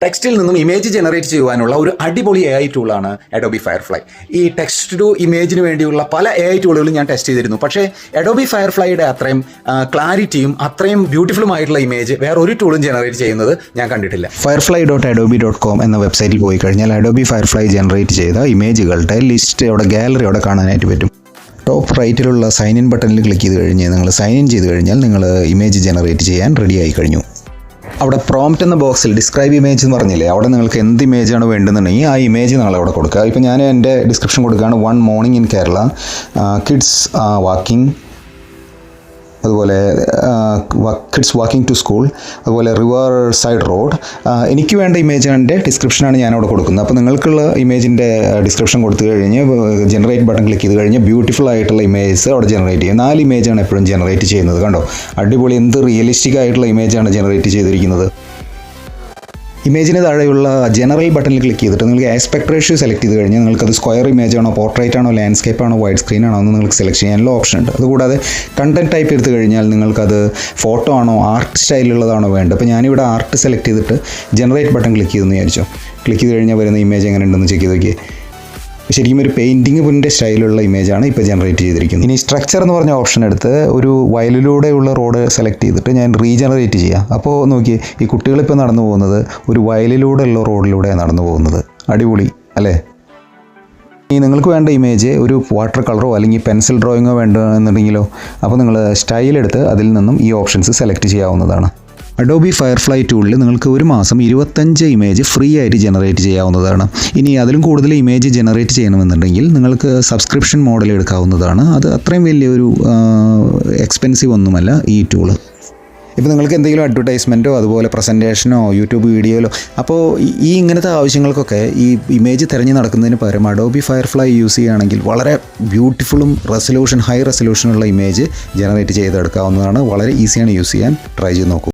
ടെക്സ്റ്റിൽ നിന്നും image generate ചെയ്യുവാനുള്ള ഒരു അടിപൊളി AI ടൂളാണ് അഡോബി ഫയർഫ്ലൈ. ഈ ടെക്സ്റ്റ് ടു ഇമേജിന് വേണ്ടിയുള്ള പല AI ടൂളുകളും ഞാൻ ടെസ്റ്റ് ചെയ്തിരുന്നു. പക്ഷേ അഡോബി ഫയർഫ്ലൈയുടെ അത്രയും ക്ലാരിറ്റിയും അത്രയും ബ്യൂട്ടിഫുള്ളും ആയിട്ടുള്ള ഇമേജ് വേറെ ഒരു ടൂളും ജനറേറ്റ് ചെയ്യുന്നത് ഞാൻ കണ്ടിട്ടില്ല. firefly.adobe.com എന്ന വെബ്സൈറ്റിൽ പോയി കഴിഞ്ഞാൽ അഡോബി ഫയർഫ്ലൈ ജനറേറ്റ് ചെയ്ത ഇമേജുകളുടെ ലിസ്റ്റ് അവിടെ ഗാലറി അവിടെ കാണാനായിട്ട് പറ്റും. ടോപ്പ് റൈറ്റിലുള്ള സൈൻ ഇൻ ബട്ടണിൽ ക്ലിക്ക് ചെയ്ത് കഴിഞ്ഞ് നിങ്ങൾ സൈൻ ഇൻ ചെയ്ത് കഴിഞ്ഞാൽ നിങ്ങൾ ഇമേജ് ജനറേറ്റ് ചെയ്യാൻ റെഡി ആയി കഴിഞ്ഞു. അവിടെ പ്രോംപ്റ്റ് എന്ന ബോക്സിൽ ഡിസ്ക്രൈബ് ഇമേജ് എന്ന് പറഞ്ഞില്ലേ, അവിടെ നിങ്ങൾക്ക് എന്ത് ഇമേജാണ് വേണ്ടതെന്നുണ്ടെങ്കിൽ ആ ഇമേജ് നിങ്ങൾ അവിടെ കൊടുക്കുക. ഇപ്പോൾ ഞാൻ എൻ്റെ ഡിസ്ക്രിപ്ഷൻ കൊടുക്കുകയാണ്, 1 morning in Kerala, kids walking, അതുപോലെ കിഡ്സ് വാക്കിംഗ് ടു സ്കൂൾ, അതുപോലെ റിവർ സൈഡ് റോഡ്. എനിക്ക് വേണ്ട ഇമേജിൻ്റെ ഡിസ്ക്രിപ്ഷനാണ് ഞാൻ അവിടെ കൊടുക്കുന്നത്. അപ്പോൾ നിങ്ങൾക്കുള്ള ഇമേജിൻ്റെ ഡിസ്ക്രിപ്ഷൻ കൊടുത്തു കഴിഞ്ഞ് ജനറേറ്റ് ബട്ടൺ ക്ലിക്ക് ചെയ്ത് കഴിഞ്ഞ് ബ്യൂട്ടിഫുൾ ആയിട്ടുള്ള ഇമേജസ് അവിടെ ജനറേറ്റ് ചെയ്യും. 4 ഇമേജാണ് എപ്പോഴും ജനറേറ്റ് ചെയ്യുന്നത്. കണ്ടോ, അടിപൊളി, എന്ത് റിയലിസ്റ്റിക് ആയിട്ടുള്ള ഇമേജാണ് ജനറേറ്റ് ചെയ്തിരിക്കുന്നത്. ഇമേജിന് താഴെയുള്ള ജനറൽ ബട്ടണിൽ ക്ലിക്ക് ചെയ്തിട്ട് നിങ്ങൾക്ക് ആസ്പെക്ട് റേഷ്യോ സെലക്ട് ചെയ്ത് കഴിഞ്ഞാൽ നിങ്ങൾക്കത് സ്ക്വയർ ഇമേജ് ആണോ, പോർട്രേറ്റ് ആണോ, ലാൻഡ്സ്കേപ്പ് ആണോ, വൈഡ് സ്ക്രീൻ ആണോ എന്ന് നിങ്ങൾക്ക് സെലക്ട് ചെയ്യാനുള്ള ഓപ്ഷൻ ഉണ്ട്. അതുകൂടാതെ കണ്ടന്റ് ടൈപ്പ് എടുത്തു കഴിഞ്ഞാൽ നിങ്ങൾക്കത് ഫോട്ടോ ആണോ, ആർട്ട് സ്റ്റൈലുള്ളതാണോ വേണ്ടത്. അപ്പോൾ ഞാനിവിടെ ആർട്ട് സെലക്ട് ചെയ്തിട്ട് ജനറേറ്റ് ബട്ടൺ ക്ലിക്ക് ചെയ്തെന്ന് വിചാരിച്ചോ. ക്ലിക്ക് ചെയ്ത് കഴിഞ്ഞാൽ വരുന്ന ഇമേജ് എങ്ങനെ ഉണ്ടെന്ന് ചെക്ക് ചെയ്ത് നോക്കിയേ. ശരിക്കും ഒരു പെയിൻറ്റിങ്ങിൻ്റെ സ്റ്റൈലുള്ള ഇമേജാണ് ഇപ്പോൾ ജനറേറ്റ് ചെയ്തിരിക്കുന്നത്. ഇനി സ്ട്രക്ചർ എന്ന് പറഞ്ഞ ഓപ്ഷൻ എടുത്ത് ഒരു വയലിലൂടെയുള്ള റോഡ് സെലക്ട് ചെയ്തിട്ട് ഞാൻ റീജനറേറ്റ് ചെയ്യാം. അപ്പോൾ നോക്കിയേ, ഈ കുട്ടികളിപ്പോൾ നടന്നു പോകുന്നത് ഒരു വയലിലൂടെയുള്ള റോഡിലൂടെയാണ് നടന്നു പോകുന്നത്. അടിപൊളി അല്ലേ? ഇനി നിങ്ങൾക്ക് വേണ്ട ഇമേജ് ഒരു വാട്ടർ കളറോ അല്ലെങ്കിൽ പെൻസിൽ ഡ്രോയിങ്ങോ വേണമെന്നുണ്ടെങ്കിലോ, അപ്പോൾ നിങ്ങൾ സ്റ്റൈലെടുത്ത് അതിൽ നിന്നും ഈ ഓപ്ഷൻസ് സെലക്ട് ചെയ്യാവുന്നതാണ്. അഡോബി ഫയർഫ്ലൈ ടൂളിൽ നിങ്ങൾക്ക് ഒരു മാസം 25 ഇമേജ് ഫ്രീ ആയിട്ട് ജനറേറ്റ് ചെയ്യാവുന്നതാണ്. ഇനി അതിലും കൂടുതൽ ഇമേജ് ജനറേറ്റ് ചെയ്യണമെന്നുണ്ടെങ്കിൽ നിങ്ങൾക്ക് സബ്സ്ക്രിപ്ഷൻ മോഡൽ എടുക്കാവുന്നതാണ്. അത് അത്രയും വലിയൊരു എക്സ്പെൻസീവ് ഒന്നുമല്ല ഈ ടൂള്. ഇപ്പോൾ നിങ്ങൾക്ക് എന്തെങ്കിലും അഡ്വർടൈസ്മെൻറ്റോ അതുപോലെ പ്രസൻറ്റേഷനോ യൂട്യൂബ് വീഡിയോയിലോ, അപ്പോൾ ഈ ഇങ്ങനത്തെ ആവശ്യങ്ങൾക്കൊക്കെ ഈ ഇമേജ് തിരഞ്ഞ് നടക്കുന്നതിന് പകരം അഡോബി ഫയർഫ്ലൈ യൂസ് ചെയ്യുകയാണെങ്കിൽ വളരെ ബ്യൂട്ടിഫുള്ളും ഹൈ റെസൊല്യൂഷനുള്ള ഇമേജ് ജനറേറ്റ് ചെയ്തെടുക്കാവുന്നതാണ്. വളരെ ഈസിയാണ് യൂസ് ചെയ്യാൻ. ട്രൈ ചെയ്ത് നോക്കൂ.